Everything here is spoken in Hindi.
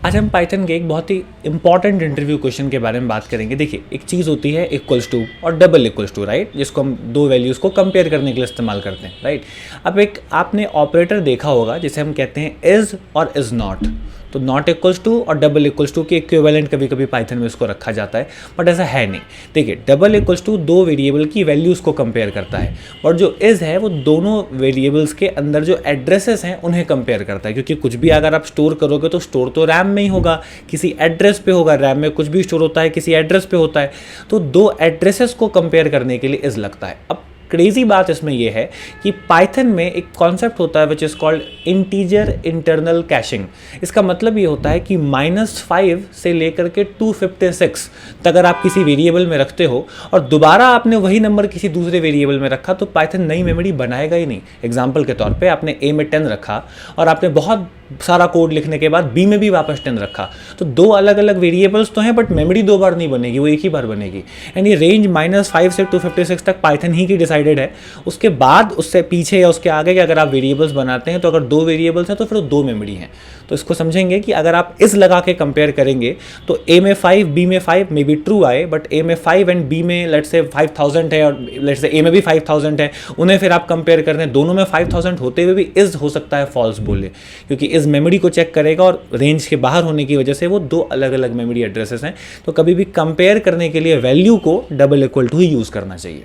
आज हम पाइथन के एक बहुत ही इंपॉर्टेंट इंटरव्यू क्वेश्चन के बारे में बात करेंगे। देखिए, एक चीज़ होती है इक्वल्स टू और डबल इक्वल्स टू, राइट, जिसको हम दो वैल्यूज़ को कंपेयर करने के लिए इस्तेमाल करते हैं, राइट। अब एक आपने ऑपरेटर देखा होगा जिसे हम कहते हैं इज़ और इज़ नॉट। तो नॉट इक्वल्स टू और डबल इक्वल्स टू के इक्विवेलेंट कभी कभी पाइथन में इसको रखा जाता है, बट ऐसा है नहीं। देखिए, डबल इक्वल्स टू दो वेरिएबल की वैल्यूज़ को कंपेयर करता है, और जो इज़ है वो दोनों वेरिएबल्स के अंदर जो एड्रेसेस हैं उन्हें कंपेयर करता है। क्योंकि कुछ भी अगर आप स्टोर करोगे तो स्टोर तो रैम में ही होगा, किसी एड्रेस पे होगा। रैम में कुछ भी स्टोर होता है किसी एड्रेस पे होता है, तो दो एड्रेसेस को कंपेयर करने के लिए इज़ लगता है। अब क्रेजी बात इसमें यह है कि पाइथन में एक कॉन्सेप्ट होता है which is called integer internal caching. इसका मतलब ये होता है कि -5 से लेकर के 256 तक अगर आप किसी वेरिएबल में रखते हो और दोबारा आपने वही नंबर किसी दूसरे वेरिएबल में रखा तो पाइथन नई मेमोरी बनाएगा ही नहीं। एग्जाम्पल के तौर पे आपने ए में 10 रखा और आपने बहुत सारा कोड लिखने के बाद बी में भी वापस 10 रखा, तो दो अलग अलग वेरिएबल्स तो हैं बट मेमोरी दो बार नहीं बनेगी, वो एक ही बार बनेगी। एंड ये रेंज -5 से 256 तक पाइथन ही की डिसाइडेड है। उसके बाद उससे पीछे या उसके आगे के अगर आप वेरिएबल्स बनाते हैं तो अगर दो वेरिएबल्स हैं तो फिर दो मेमोरी हैं। तो इसको समझेंगे कि अगर आप इस लगा के कंपेयर करेंगे तो ए में 5 बी में 5 मे बी ट्रू आए, बट ए में 5 एंड बी में लेट्स से 5000 है और लेट्स से ए में भी 5000 है, उन्हें फिर आप कंपेयर कर रहे हैं, दोनों में 5000 होते हुए भी इज हो सकता है फॉल्स बोले, क्योंकि इस मेमोरी को चेक करेगा और रेंज के बाहर होने की वजह से वो दो अलग अलग मेमोरी एड्रेसेस हैं। तो कभी भी कंपेयर करने के लिए वैल्यू को डबल इक्वल टू ही यूज़ करना चाहिए।